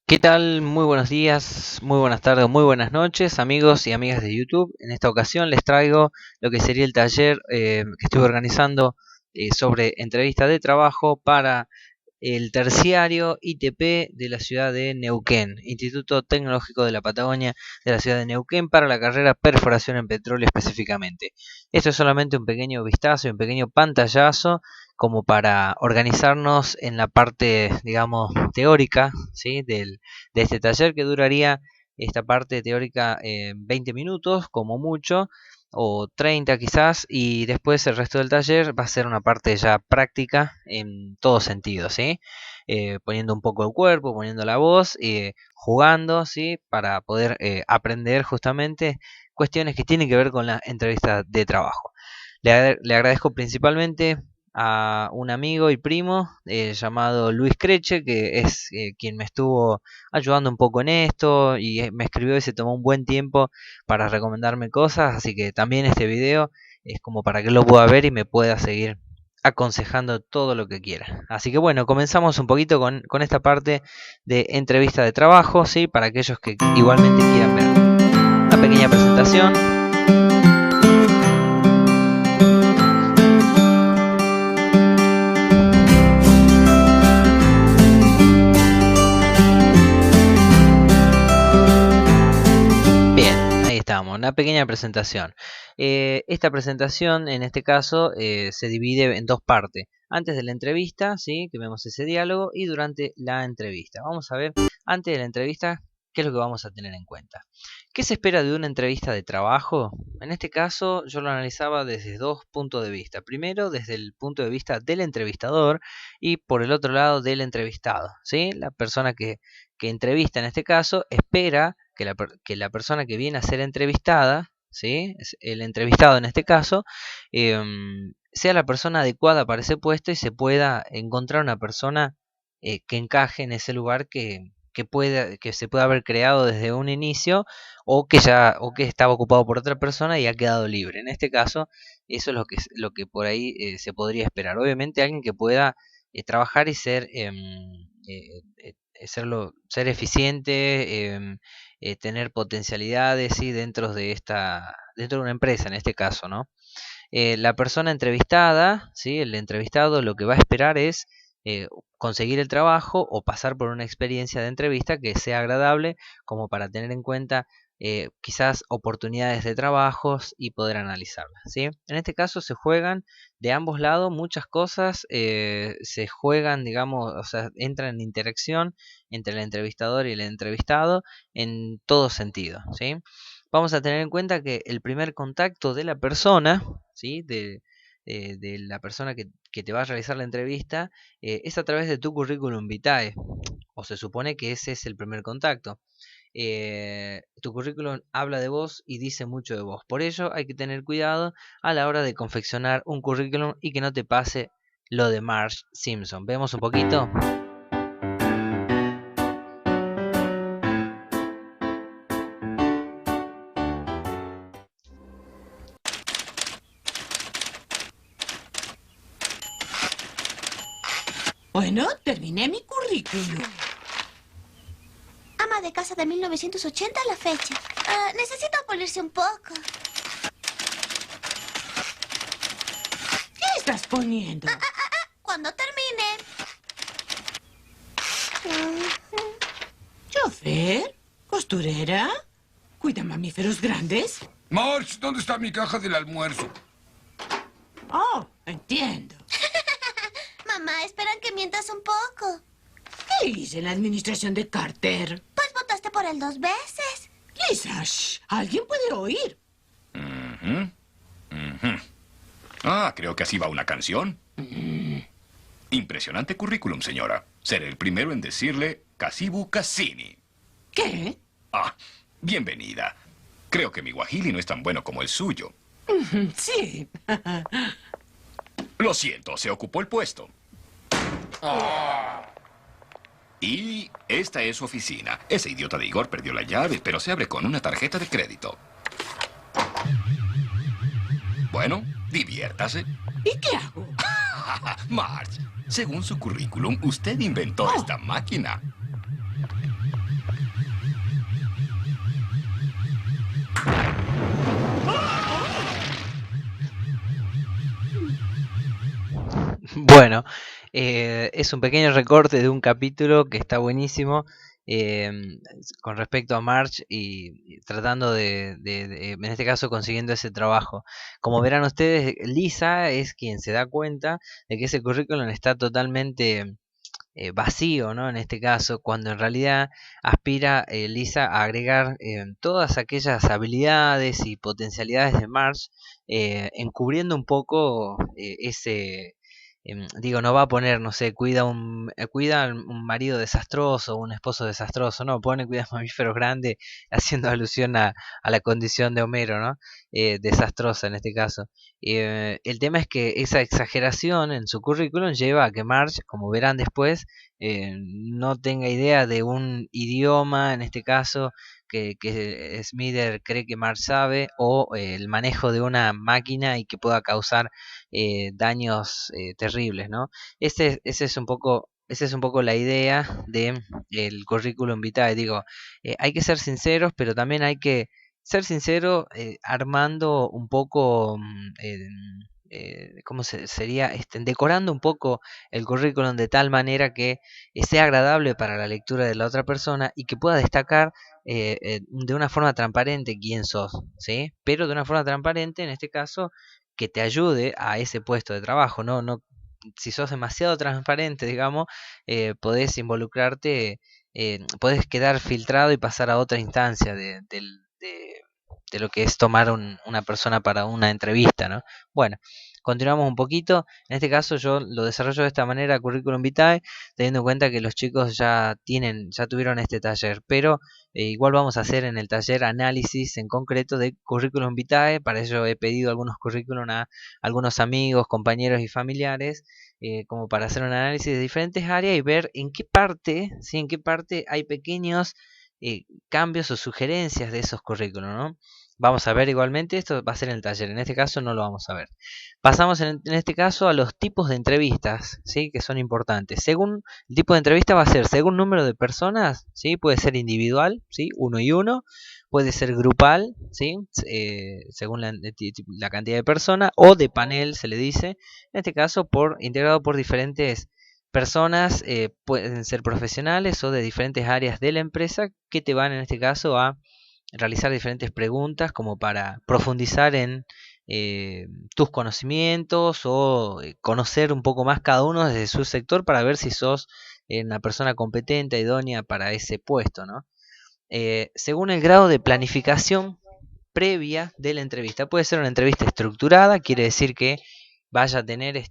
¿Qué tal? Muy buenos días, muy buenas tardes, muy buenas noches, amigos y amigas de YouTube. En esta ocasión les traigo lo que sería el taller que estuve organizando sobre entrevista de trabajo para el terciario ITP de la ciudad de Neuquén, Instituto Tecnológico de la Patagonia de la ciudad de Neuquén, para la carrera Perforación en Petróleo específicamente. Esto es solamente un pequeño vistazo y un pequeño pantallazo como para organizarnos en la parte, digamos, teórica, ¿sí? De este taller, que duraría esta parte teórica 20 minutos como mucho, o 30 quizás, y después el resto del taller va a ser una parte ya práctica en todo sentido, ¿sí? Poniendo un poco el cuerpo, poniendo la voz, jugando, ¿sí? Para poder aprender justamente cuestiones que tienen que ver con la entrevista de trabajo. Le agradezco principalmente a un amigo y primo llamado Luis Creche, que es quien me estuvo ayudando un poco en esto y me escribió y se tomó un buen tiempo para recomendarme cosas, así que también este video es como para que lo pueda ver y me pueda seguir aconsejando todo lo que quiera. Así que bueno, comenzamos un poquito con esta parte de entrevista de trabajo, ¿sí? Para aquellos que igualmente quieran ver una pequeña presentación. Bien, ahí estamos, una pequeña presentación. Esta presentación, en este caso, se divide en dos partes. Antes de la entrevista, ¿sí? Que vemos ese diálogo, y durante la entrevista. Vamos a ver, antes de la entrevista, qué es lo que vamos a tener en cuenta. ¿Qué se espera de una entrevista de trabajo? En este caso, yo lo analizaba desde dos puntos de vista. Primero, desde el punto de vista del entrevistador, y por el otro lado, del entrevistado, ¿sí? La persona que entrevista, en este caso, espera que la persona que viene a ser entrevistada, ¿sí? El entrevistado en este caso, sea la persona adecuada para ese puesto y se pueda encontrar una persona que encaje en ese lugar, que se pueda haber creado desde un inicio, o que estaba ocupado por otra persona y ha quedado libre. En este caso, eso es lo que por ahí se podría esperar. Obviamente alguien que pueda trabajar y ser eficiente, tener potencialidades, ¿sí? Dentro de una empresa en este caso, ¿no? La persona entrevistada, ¿sí? El entrevistado, lo que va a esperar es conseguir el trabajo o pasar por una experiencia de entrevista que sea agradable, como para tener en cuenta quizás oportunidades de trabajos y poder analizarlas, ¿sí? En este caso se juegan de ambos lados muchas cosas, se juegan, digamos, o sea, entran en interacción entre el entrevistador y el entrevistado en todo sentido, ¿sí? Vamos a tener en cuenta que el primer contacto de la persona, ¿sí? De la persona que te va a realizar la entrevista, es a través de tu currículum vitae, o se supone que ese es el primer contacto. Tu currículum habla de vos y dice mucho de vos. Por ello hay que tener cuidado a la hora de confeccionar un currículum y que no te pase lo de Marge Simpson. Vemos un poquito. Bueno, terminé mi currículum. Ama de casa de 1980 a la fecha. Necesito pulirse un poco. ¿Qué estás poniendo? Cuando termine. ¿Chofer? ¿Costurera? ¿Cuida mamíferos grandes? Marge, ¿dónde está mi caja del almuerzo? Oh, entiendo. Mamá, esperan que mientas un poco. ¿Qué hice en la administración de Carter? Pues votaste por él 2 veces. Lisa, shh, alguien puede oír. Ah, creo que así va una canción. Impresionante currículum, señora. Seré el primero en decirle Casibu Cassini. ¿Qué? Ah, bienvenida. Creo que mi guajili no es tan bueno como el suyo. Sí. Lo siento, se ocupó el puesto. Y esta es su oficina. Ese idiota de Igor perdió la llave, pero se abre con una tarjeta de crédito. Bueno, diviértase. ¿Y qué hago? Marge, según su currículum, usted inventó esta máquina. Bueno, es un pequeño recorte de un capítulo que está buenísimo eh, con respecto a Marge y tratando en este caso, consiguiendo ese trabajo. Como verán ustedes, Lisa es quien se da cuenta de que ese currículum está totalmente vacío, ¿no? En este caso, cuando en realidad aspira Lisa a agregar todas aquellas habilidades y potencialidades de Marge, encubriendo un poco digo, no va a poner, no sé, cuida a un marido desastroso, un esposo desastroso, no, pone cuida a mamíferos grandes, haciendo alusión a la condición de Homero, ¿no? Desastrosa en este caso. El tema es que esa exageración en su currículum lleva a que Marge, como verán después, no tenga idea de un idioma, en este caso, que Smither cree que Marge sabe, o el manejo de una máquina y que pueda causar daños terribles, ¿no? Esa es un poco la idea de el currículum vitae. Digo, hay que ser sinceros, pero también hay que ser sincero armando un poco, ¿cómo sería? Decorando un poco el currículum de tal manera que sea agradable para la lectura de la otra persona y que pueda destacar de una forma transparente quién sos, ¿sí? Pero de una forma transparente, en este caso, que te ayude a ese puesto de trabajo, ¿no? No, si sos demasiado transparente, digamos, podés involucrarte, podés quedar filtrado y pasar a otra instancia de lo que es tomar una persona para una entrevista, ¿no? Bueno, continuamos un poquito. En este caso yo lo desarrollo de esta manera, currículum vitae, teniendo en cuenta que los chicos ya tuvieron este taller, pero igual vamos a hacer en el taller análisis en concreto de currículum vitae. Para ello he pedido algunos currículum a algunos amigos, compañeros y familiares, como para hacer un análisis de diferentes áreas y ver en qué parte, ¿sí? En qué parte hay pequeños cambios o sugerencias de esos currículos, ¿no? Vamos a ver igualmente, esto va a ser en el taller, en este caso no lo vamos a ver. Pasamos en este caso a los tipos de entrevistas, ¿sí? Que son importantes. Según el tipo de entrevista va a ser según número de personas, ¿sí? Puede ser individual, ¿sí? Uno y uno. Puede ser grupal, ¿sí? Según la cantidad de personas, o de panel se le dice, en este caso integrado por diferentes personas, pueden ser profesionales o de diferentes áreas de la empresa que te van en este caso a realizar diferentes preguntas como para profundizar en eh, tus conocimientos o conocer un poco más cada uno desde su sector para ver si sos una persona competente, idónea para ese puesto, ¿no? Según el grado de planificación previa de la entrevista. Puede ser una entrevista estructurada, quiere decir que vaya a tener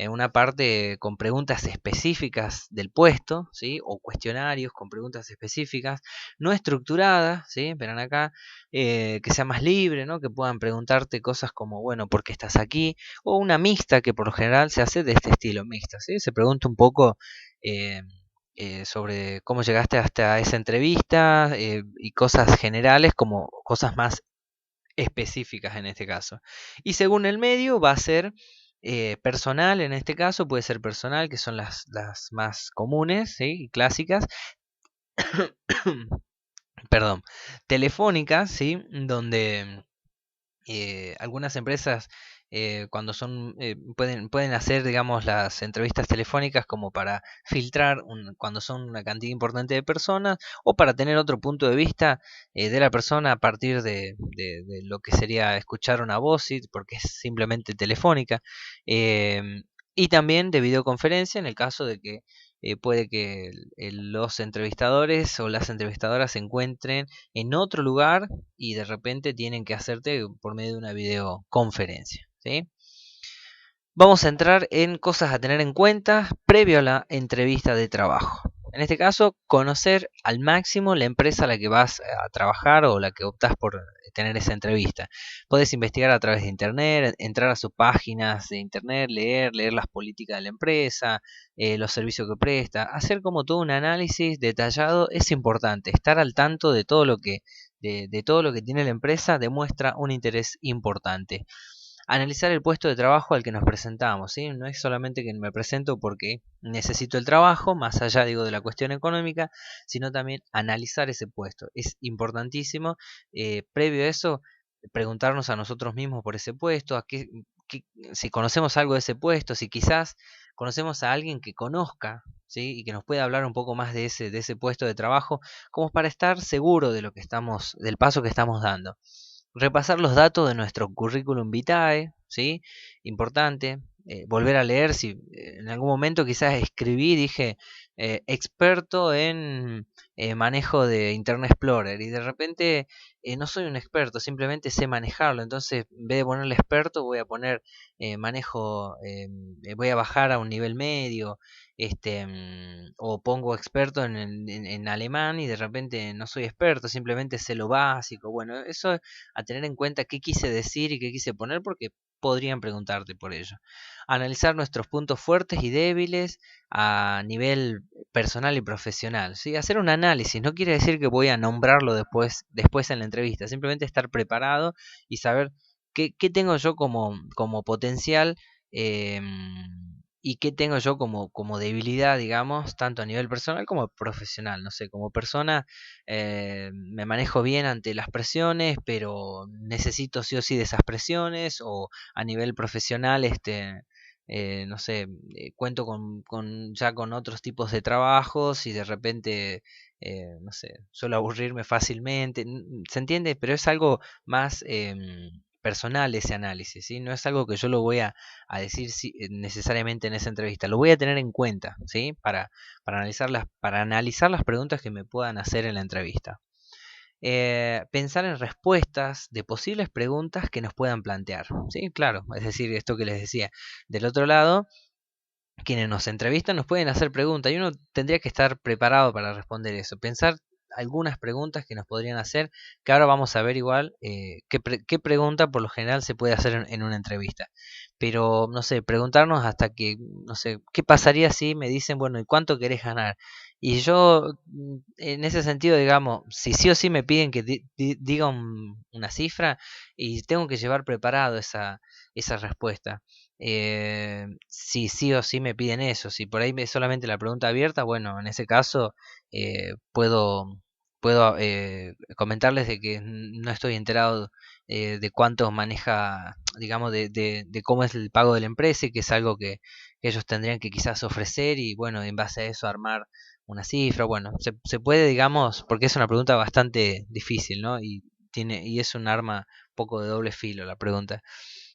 una parte con preguntas específicas del puesto, ¿sí? O cuestionarios con preguntas específicas, no estructurada, ¿sí? Verán acá, que sea más libre, ¿no? Que puedan preguntarte cosas como, bueno, ¿por qué estás aquí? O una mixta, que por lo general se hace de este estilo, mixta, ¿sí? Se pregunta un poco eh, sobre cómo llegaste hasta esa entrevista y cosas generales como cosas más específicas en este caso. Y según el medio va a ser personal, en este caso puede ser personal, que son las más comunes, ¿sí? Y clásicas. Perdón, telefónicas, ¿sí? Donde algunas empresas cuando pueden hacer, digamos, las entrevistas telefónicas como para filtrar cuando son una cantidad importante de personas o para tener otro punto de vista de la persona a partir de lo que sería escuchar una voz, ¿sí? Porque es simplemente telefónica. Y también de videoconferencia en el caso de que puede que los entrevistadores o las entrevistadoras se encuentren en otro lugar y de repente tienen que hacerte por medio de una videoconferencia, ¿sí? Vamos a entrar en cosas a tener en cuenta previo a la entrevista de trabajo. En este caso, conocer al máximo la empresa a la que vas a trabajar o la que optas por tener esa entrevista. Puedes investigar a través de internet, entrar a sus páginas de internet, leer las políticas de la empresa, los servicios que presta, hacer como todo un análisis detallado es importante. Estar al tanto de todo lo de todo lo que tiene la empresa demuestra un interés importante. Analizar el puesto de trabajo al que nos presentamos, ¿sí? No es solamente que me presento porque necesito el trabajo, más allá, digo, de la cuestión económica, sino también analizar ese puesto. Es importantísimo, previo a eso, preguntarnos a nosotros mismos por ese puesto, si conocemos algo de ese puesto, si quizás conocemos a alguien que conozca, ¿sí? Y que nos pueda hablar un poco más de ese puesto de trabajo, como para estar seguro de lo que estamos, del paso que estamos dando. Repasar los datos de nuestro currículum vitae, ¿sí? Importante. Volver a leer, si en algún momento quizás escribí, dije, experto en manejo de Internet Explorer, y de repente no soy un experto, simplemente sé manejarlo. Entonces, en vez de ponerle experto, voy a poner manejo, voy a bajar a un nivel medio, o pongo experto en alemán, y de repente no soy experto, simplemente sé lo básico. Bueno, eso a tener en cuenta qué quise decir y qué quise poner, porque podrían preguntarte por ello. Analizar nuestros puntos fuertes y débiles a nivel personal y profesional, ¿sí? Hacer un análisis no quiere decir que voy a nombrarlo después en la entrevista, simplemente estar preparado y saber qué tengo yo como potencial, y qué tengo yo como debilidad, digamos, tanto a nivel personal como profesional. No sé, como persona me manejo bien ante las presiones, pero necesito sí o sí de esas presiones, o a nivel profesional, no sé, cuento ya con otros tipos de trabajos, y de repente, no sé, suelo aburrirme fácilmente. ¿Se entiende? Pero es algo más personal ese análisis, ¿sí? No es algo que yo lo voy a decir necesariamente en esa entrevista. Lo voy a tener en cuenta, ¿sí? Para analizar las preguntas que me puedan hacer en la entrevista. Pensar en respuestas de posibles preguntas que nos puedan plantear, ¿sí? Claro, es decir, esto que les decía. Del otro lado, quienes nos entrevistan nos pueden hacer preguntas, y uno tendría que estar preparado para responder eso. Pensar algunas preguntas que nos podrían hacer, que ahora vamos a ver igual qué pregunta por lo general se puede hacer en una entrevista. Pero, no sé, preguntarnos hasta que, no sé, ¿qué pasaría si me dicen, bueno, ¿y cuánto querés ganar? Y yo, en ese sentido, digamos, si sí o sí me piden que diga una cifra, y tengo que llevar preparado esa respuesta. Si sí o sí me piden eso, si por ahí es solamente la pregunta abierta, bueno, en ese caso puedo comentarles de que no estoy enterado de cuánto maneja, digamos, de cómo es el pago de la empresa, y que es algo que ellos tendrían que quizás ofrecer, y bueno, en base a eso armar una cifra. Bueno, se puede, digamos, porque es una pregunta bastante difícil, ¿no? Y es un arma poco de doble filo la pregunta.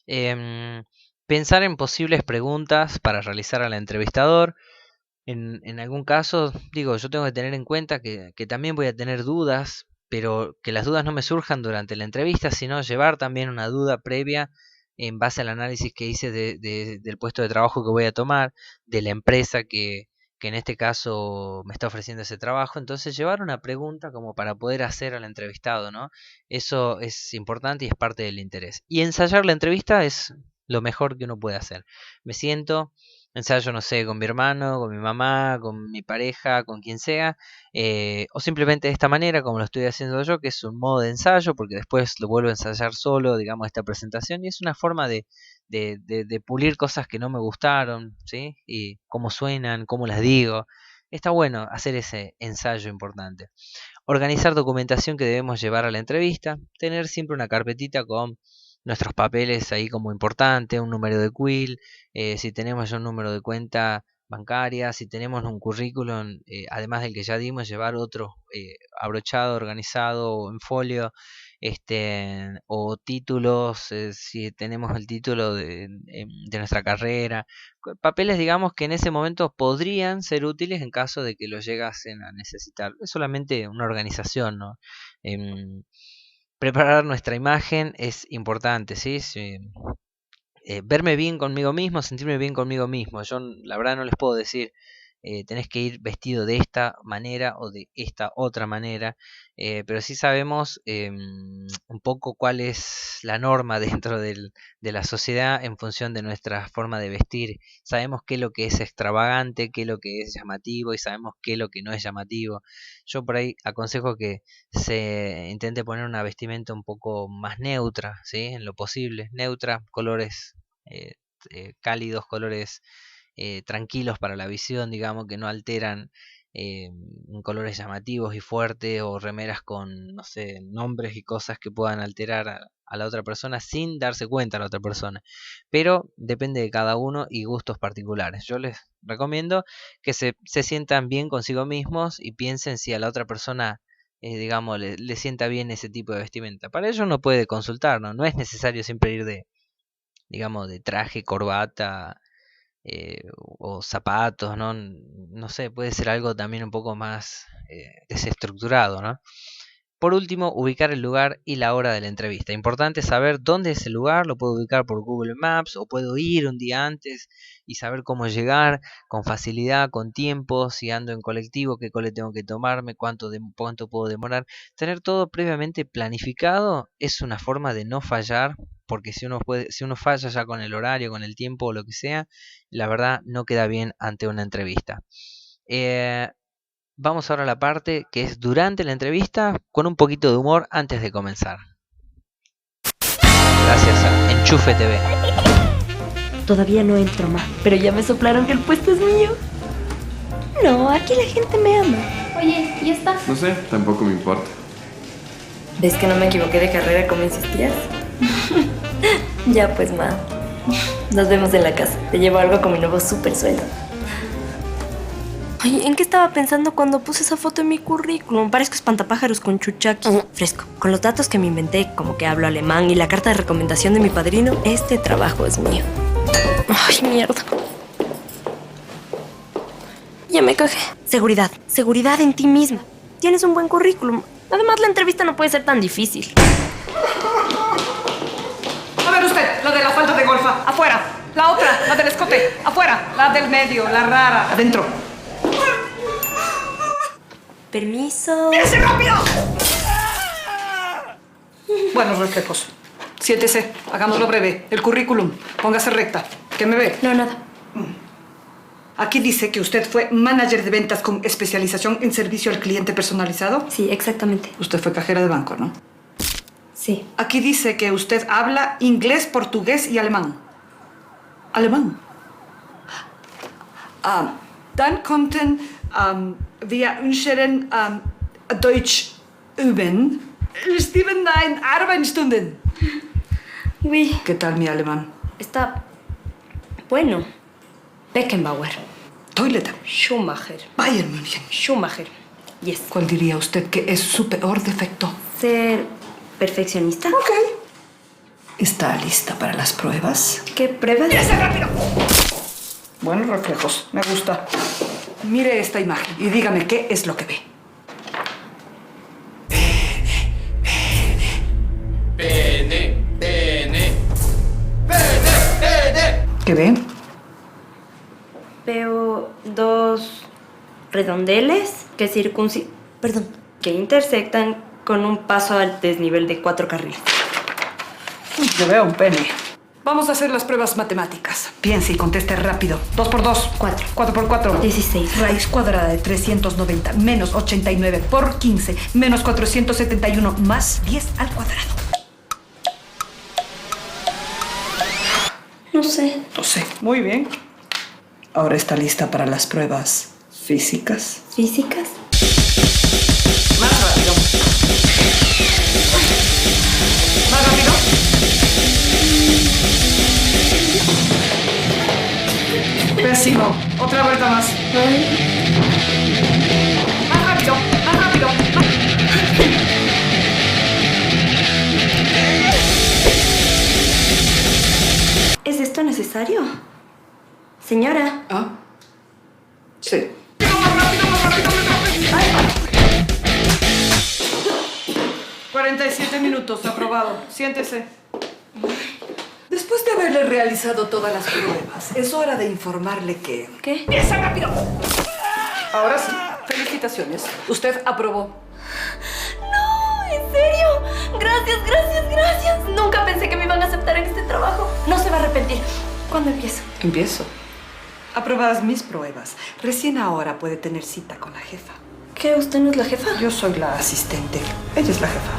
Em, Pensar en posibles preguntas para realizar al entrevistador. En algún caso, digo, yo tengo que tener en cuenta que también voy a tener dudas, pero que las dudas no me surjan durante la entrevista, sino llevar también una duda previa en base al análisis que hice del puesto de trabajo que voy a tomar, de la empresa que en este caso me está ofreciendo ese trabajo. Entonces, llevar una pregunta como para poder hacer al entrevistado, ¿no? Eso es importante y es parte del interés. Y ensayar la entrevista es lo mejor que uno puede hacer. Me siento, ensayo, no sé, con mi hermano, con mi mamá, con mi pareja, con quien sea, o simplemente de esta manera, como lo estoy haciendo yo, que es un modo de ensayo, porque después lo vuelvo a ensayar solo, digamos, esta presentación, y es una forma de pulir cosas que no me gustaron, ¿sí? Y cómo suenan, cómo las digo. Está bueno hacer ese ensayo importante. Organizar documentación que debemos llevar a la entrevista, tener siempre una carpetita con nuestros papeles ahí como importante, un número de quill, si tenemos ya un número de cuenta bancaria, si tenemos un currículum, además del que ya dimos, llevar otro abrochado, organizado en folio, o títulos, si tenemos el título de nuestra carrera, papeles, digamos, que en ese momento podrían ser útiles en caso de que los llegasen a necesitar. Es solamente una organización, ¿no? Em, Preparar nuestra imagen es importante, ¿sí? Sí, verme bien conmigo mismo, sentirme bien conmigo mismo. Yo la verdad no les puedo decir, tenés que ir vestido de esta manera o de esta otra manera, pero sí sabemos un poco cuál es la norma dentro de la sociedad en función de nuestra forma de vestir. Sabemos qué es lo que es extravagante, qué es lo que es llamativo, y sabemos qué es lo que no es llamativo. Yo por ahí aconsejo que se intente poner una vestimenta un poco más neutra, ¿sí? En lo posible, neutra, colores eh, cálidos, colores tranquilos para la visión, digamos, que no alteran en colores llamativos y fuertes, o remeras con, no sé, nombres y cosas que puedan alterar a la otra persona sin darse cuenta a la otra persona. Pero depende de cada uno y gustos particulares. Yo les recomiendo que se sientan bien consigo mismos y piensen si a la otra persona, digamos, le sienta bien ese tipo de vestimenta. Para ello uno puede consultar, ¿no? No es necesario siempre ir de, digamos, de traje, corbata, o zapatos, ¿no? No sé, puede ser algo también un poco más desestructurado, ¿no? Por último, ubicar el lugar y la hora de la entrevista. Importante saber dónde es el lugar, lo puedo ubicar por Google Maps o puedo ir un día antes y saber cómo llegar con facilidad, con tiempo, si ando en colectivo, qué cole tengo que tomarme, cuánto puedo demorar. Tener todo previamente planificado es una forma de no fallar, porque si uno falla ya con el horario, con el tiempo o lo que sea, la verdad no queda bien ante una entrevista. Eh, Vamos ahora a la parte que es durante la entrevista, con un poquito de humor antes de comenzar. Gracias a Enchufe TV. Todavía no entro más, pero ya me soplaron que el puesto es mío. No, aquí la gente me ama. Oye, ¿y esta? No sé, tampoco me importa. ¿Ves que no me equivoqué de carrera como insistías? Ya pues, ma. Nos vemos en la casa. Te llevo algo con mi nuevo super sueldo. Oye, ¿en qué estaba pensando cuando puse esa foto en mi currículum? Parezco espantapájaros con chuchaki. Fresco. Con los datos que me inventé, como que hablo alemán y la carta de recomendación de mi padrino, este trabajo es mío. Ay, mierda. Ya me cagé. Seguridad. Seguridad en ti misma. Tienes un buen currículum. Además, la entrevista no puede ser tan difícil. A ver usted, la de la falda de golfa, afuera. La otra, la del escote, afuera. La del medio, la rara, adentro. Permiso. ¡Mírese rápido! Buenos reflejos. Siéntese, hagámoslo breve. El currículum, póngase recta. ¿Qué me ve? No, nada. Aquí dice que usted fue manager de ventas con especialización en servicio al cliente personalizado. Sí, exactamente. Usted fue cajera de banco, ¿no? Sí. Aquí dice que usted habla inglés, portugués y alemán. ¿Alemán? Dann konnten wir unseren Deutsch üben. Stimmen ein Arbeitsstunden. Uy, ¿Qué tal mi alemán? está bueno. Beckenbauer. Toileta. Schumacher. Bayern München. Schumacher. Yes. ¿Cuál diría usted que es su peor defecto? Ser perfeccionista. Ok. ¿Está lista para las pruebas? ¿Qué pruebas? ¡Mírese rápido! Buenos reflejos, me gusta. Mire esta imagen y dígame qué es lo que ve. ¿Qué ve? Veo dos redondeles que intersectan con un paso al desnivel de 4 carriles. Yo veo un pene. Vamos a hacer las pruebas matemáticas. Piense y conteste rápido. 2 por 2. 4. 4 por 4. 16. Raíz cuadrada de 390 menos 89 por 15 menos 471 más 10 al cuadrado. No sé. No sé. Muy bien. Ahora está lista para las pruebas físicas. ¿Físicas? Más rápido. Más rápido. Pésimo. Otra vuelta más. Más rápido. Más rápido. ¿Es esto necesario? Señora. ¿Ah? Sí. 47 minutos, aprobado. Siéntese. Después de haberle realizado todas las pruebas, es hora de informarle que... ¿Qué? ¡Empieza rápido! Ahora sí, felicitaciones. Usted aprobó. No, ¿en serio? Gracias, gracias, gracias. Nunca pensé que me iban a aceptar en este trabajo. No se va a arrepentir. ¿Cuándo empiezo? Empiezo. Aprobadas mis pruebas. Recién ahora puede tener cita con la jefa. ¿Qué? ¿Usted no es la jefa? Yo soy la asistente. Ella es la jefa.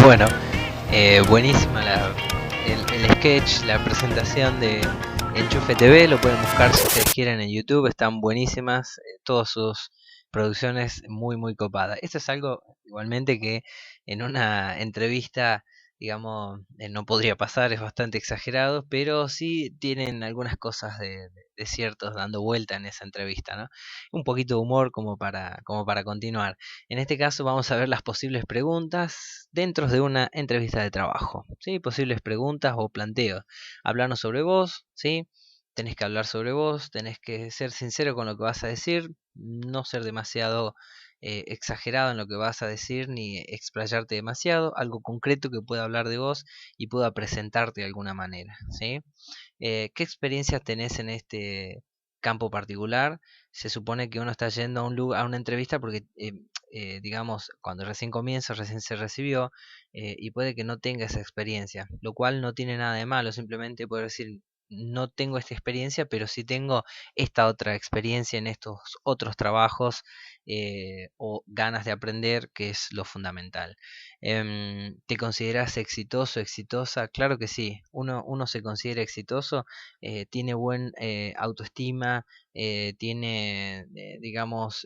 Bueno, buenísima el sketch, la presentación de Enchufe TV, lo pueden buscar si ustedes quieren en YouTube, están buenísimas, todas sus producciones muy copadas. Esto es algo igualmente que en una entrevista, digamos, no podría pasar, es bastante exagerado, pero sí tienen algunas cosas de ciertos dando vuelta en esa entrevista, ¿no? Un poquito de humor como para continuar. En este caso vamos a ver las posibles preguntas dentro de una entrevista de trabajo, ¿sí? Posibles preguntas o planteos. Hablarnos sobre vos, ¿sí? Tenés que hablar sobre vos, tenés que ser sincero con lo que vas a decir, no ser demasiado exagerado en lo que vas a decir ni explayarte demasiado, algo concreto que pueda hablar de vos y pueda presentarte de alguna manera, ¿sí? ¿Qué experiencias tenés en este campo particular? Se supone que uno está yendo a un lugar, a una entrevista porque, digamos, cuando recién comienza, recién se recibió, y puede que no tenga esa experiencia, lo cual no tiene nada de malo, simplemente poder decir, no tengo esta experiencia, pero sí tengo esta otra experiencia en estos otros trabajos, o ganas de aprender, que es lo fundamental. ¿Te consideras exitoso, exitosa? Claro que sí. Uno se considera exitoso, tiene buen autoestima, tiene, digamos,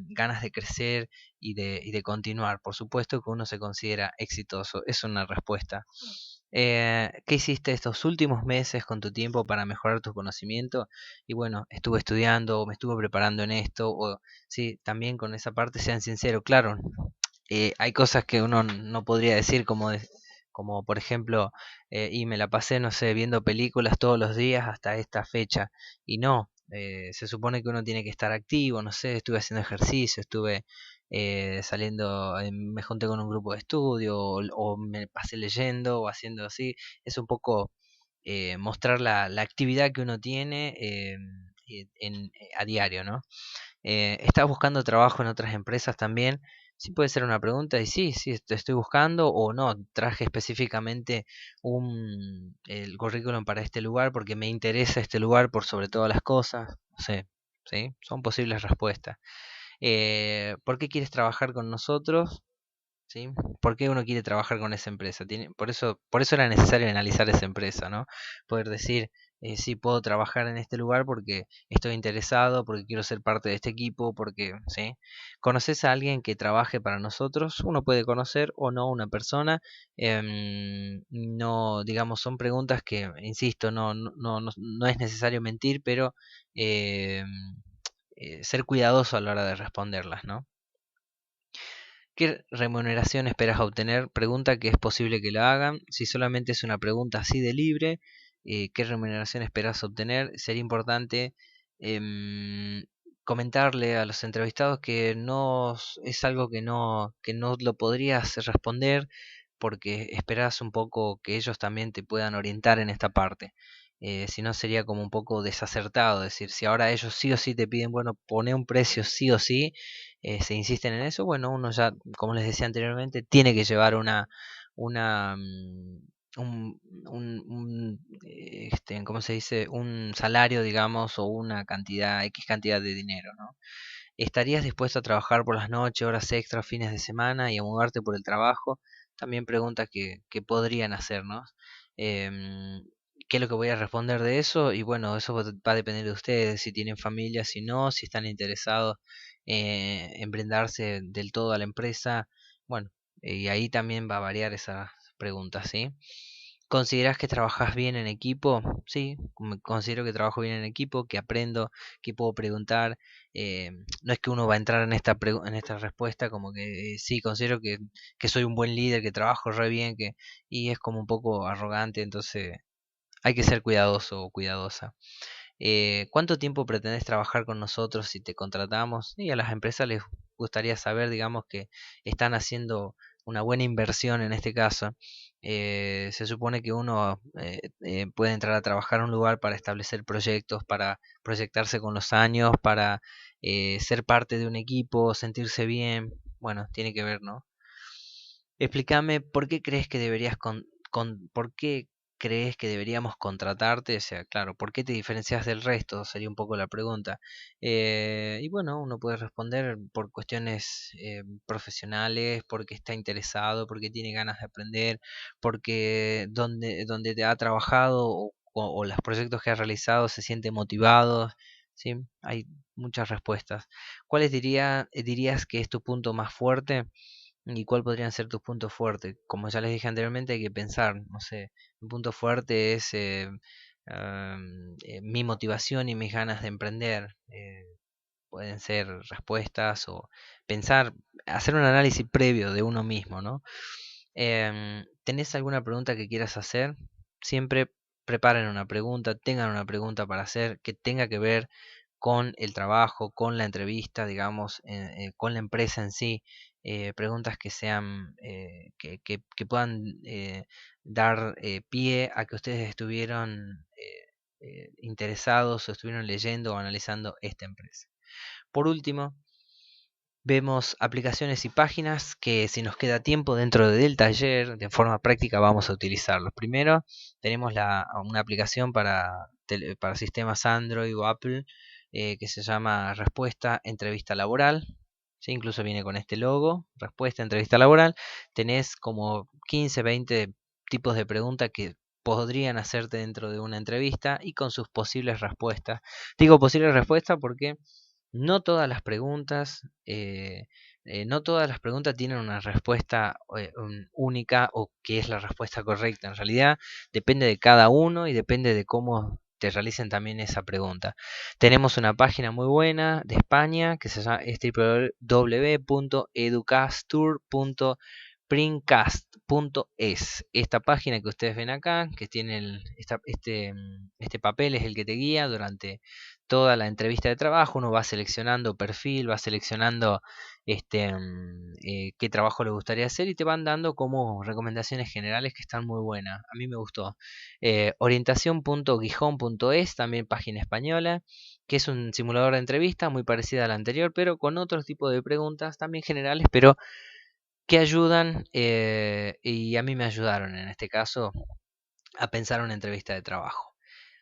ganas de crecer y de continuar. Por supuesto que uno se considera exitoso. Es una respuesta. ¿Qué hiciste estos últimos meses con tu tiempo para mejorar tu conocimiento? Y bueno, estuve estudiando, o me estuve preparando en esto, o sí, también con esa parte sean sinceros. Claro, hay cosas que uno no podría decir como por ejemplo, y me la pasé, no sé, viendo películas todos los días hasta esta fecha. Y no, se supone que uno tiene que estar activo, no sé, estuve haciendo ejercicio, estuve saliendo, me junté con un grupo de estudio, o me pasé leyendo o haciendo así. Es un poco mostrar la actividad que uno tiene a diario, ¿no? ¿Estás buscando trabajo en otras empresas también? Sí, puede ser una pregunta y sí, sí, estoy buscando o no, traje específicamente el currículum para este lugar porque me interesa este lugar por sobre todas las cosas. No sé, ¿sí? Son posibles respuestas. ¿Por qué quieres trabajar con nosotros? ¿Sí? ¿Por qué uno quiere trabajar con esa empresa? Por eso era necesario analizar esa empresa, ¿no? Poder decir, sí, puedo trabajar en este lugar porque estoy interesado, porque quiero ser parte de este equipo, porque, ¿sí? ¿Conoces a alguien que trabaje para nosotros? Uno puede conocer o no una persona. No, digamos, son preguntas que, insisto, no es necesario mentir, pero em, ser cuidadoso a la hora de responderlas, ¿no? ¿Qué remuneración esperas obtener? Pregunta que es posible que la hagan. Si solamente es una pregunta así de libre, ¿qué remuneración esperas obtener? Sería importante em, comentarle a los entrevistados que es algo que no lo podrías responder porque esperas un poco que ellos también te puedan orientar en esta parte. Si no sería como un poco desacertado decir, si ahora ellos sí o sí te piden, bueno, pone un precio sí o sí, se insisten en eso, bueno, uno ya, como les decía anteriormente, tiene que llevar una ¿cómo se dice? Un salario, digamos, o una cantidad, X cantidad de dinero, ¿no? ¿Estarías dispuesto a trabajar por las noches, horas extras, fines de semana y a mudarte por el trabajo? También preguntas que podrían hacernos. Em, ¿Qué es lo que voy a responder de eso? Y bueno, eso va a depender de ustedes, si tienen familia, si no, si están interesados en brindarse del todo a la empresa. Bueno, y ahí también va a variar esas preguntas, ¿sí? ¿Consideras que trabajas bien en equipo? Sí, considero que trabajo bien en equipo, que aprendo, que puedo preguntar. No es que uno va a entrar en en esta respuesta como que sí, considero que soy un buen líder, que trabajo re bien, y es como un poco arrogante, entonces hay que ser cuidadoso o cuidadosa. ¿Cuánto tiempo pretendes trabajar con nosotros si te contratamos? Y a las empresas les gustaría saber, digamos, que están haciendo una buena inversión en este caso. Se supone que uno puede entrar a trabajar en un lugar para establecer proyectos, para proyectarse con los años, para ser parte de un equipo, sentirse bien. Bueno, tiene que ver, ¿no? Explícame por qué crees que por qué crees que deberíamos contratarte, o sea, claro, ¿por qué te diferencias del resto? Sería un poco la pregunta. Y bueno, uno puede responder por cuestiones profesionales, porque está interesado, porque tiene ganas de aprender, porque donde te ha trabajado o los proyectos que ha realizado se siente motivado, ¿sí? Hay muchas respuestas. ¿Cuáles dirías que es tu punto más fuerte y cuál podrían ser tus puntos fuertes? Como ya les dije anteriormente, hay que pensar, no sé, mi punto fuerte es mi motivación y mis ganas de emprender. Pueden ser respuestas o pensar, hacer un análisis previo de uno mismo, ¿no? ¿Tenés alguna pregunta que quieras hacer? Siempre preparen una pregunta, tengan una pregunta para hacer que tenga que ver con el trabajo, con la entrevista, digamos, con la empresa en sí. Preguntas que sean, que puedan dar pie a que ustedes estuvieron interesados o estuvieron leyendo o analizando esta empresa. Por último, vemos aplicaciones y páginas que si nos queda tiempo dentro del taller, de forma práctica vamos a utilizarlos. Primero, tenemos una aplicación para sistemas Android o Apple que se llama Respuesta Entrevista Laboral. ¿Sí? Incluso viene con este logo, Respuesta Entrevista Laboral. Tenés como 15, 20 tipos de preguntas que podrían hacerte dentro de una entrevista y con sus posibles respuestas. Digo posibles respuestas porque no todas las preguntas, no todas las preguntas tienen una respuesta única o que es la respuesta correcta. En realidad depende de cada uno y depende de cómo te realicen también esa pregunta. Tenemos una página muy buena de España que se llama www.educastur.printcast.es. Esta página que ustedes ven acá, que tiene este papel, es el que te guía durante toda la entrevista de trabajo. Uno va seleccionando perfil, va seleccionando qué trabajo le gustaría hacer y te van dando como recomendaciones generales que están muy buenas. A mí me gustó. Orientación.guijón.es, también página española, que es un simulador de entrevista muy parecida a la anterior, pero con otro tipo de preguntas también generales, pero que ayudan y a mí me ayudaron en este caso a pensar una entrevista de trabajo.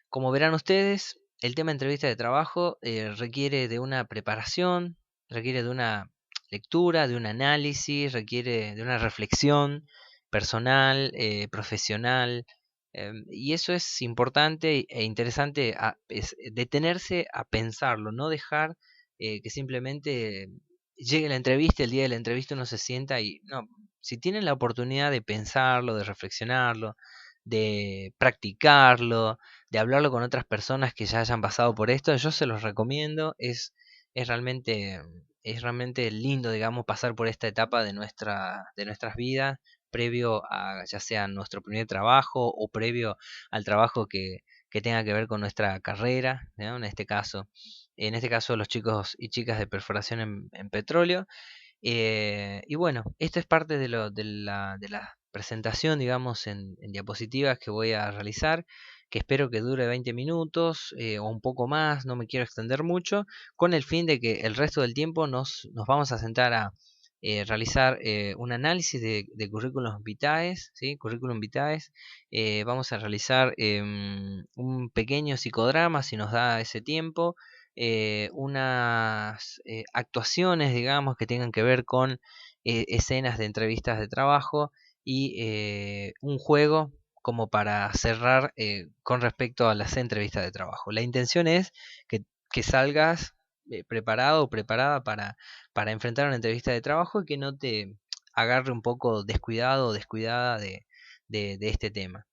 Como verán ustedes, el tema de entrevista de trabajo requiere de una preparación, requiere de una lectura, de un análisis, requiere de una reflexión personal, profesional, y eso es importante e interesante, es detenerse a pensarlo, no dejar que simplemente llegue la entrevista, el día de la entrevista uno se sienta y no, si tienen la oportunidad de pensarlo, de reflexionarlo, de practicarlo, de hablarlo con otras personas que ya hayan pasado por esto, yo se los recomiendo. Es realmente, es realmente lindo, digamos, pasar por esta etapa de nuestras vidas, previo a ya sea nuestro primer trabajo o previo al trabajo que tenga que ver con nuestra carrera, ¿no? En este caso los chicos y chicas de perforación en petróleo. Y bueno, esto es parte de la presentación, digamos, en diapositivas que voy a realizar, que espero que dure 20 minutos o un poco más, no me quiero extender mucho, con el fin de que el resto del tiempo nos vamos a sentar a realizar un análisis de currículum vitae, ¿sí? Currículum vitae. Vamos a realizar un pequeño psicodrama si nos da ese tiempo, unas actuaciones, digamos, que tengan que ver con escenas de entrevistas de trabajo y un juego como para cerrar con respecto a las entrevistas de trabajo. La intención es que salgas preparado o preparada para enfrentar una entrevista de trabajo y que no te agarre un poco descuidado o descuidada de este tema.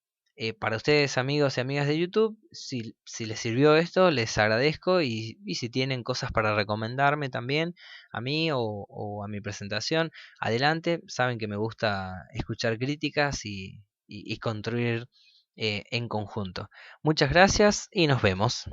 Para ustedes, amigos y amigas de YouTube, si les sirvió esto, les agradezco y si tienen cosas para recomendarme también a mí o a mi presentación, adelante. Saben que me gusta escuchar críticas y construir en conjunto. Muchas gracias y nos vemos.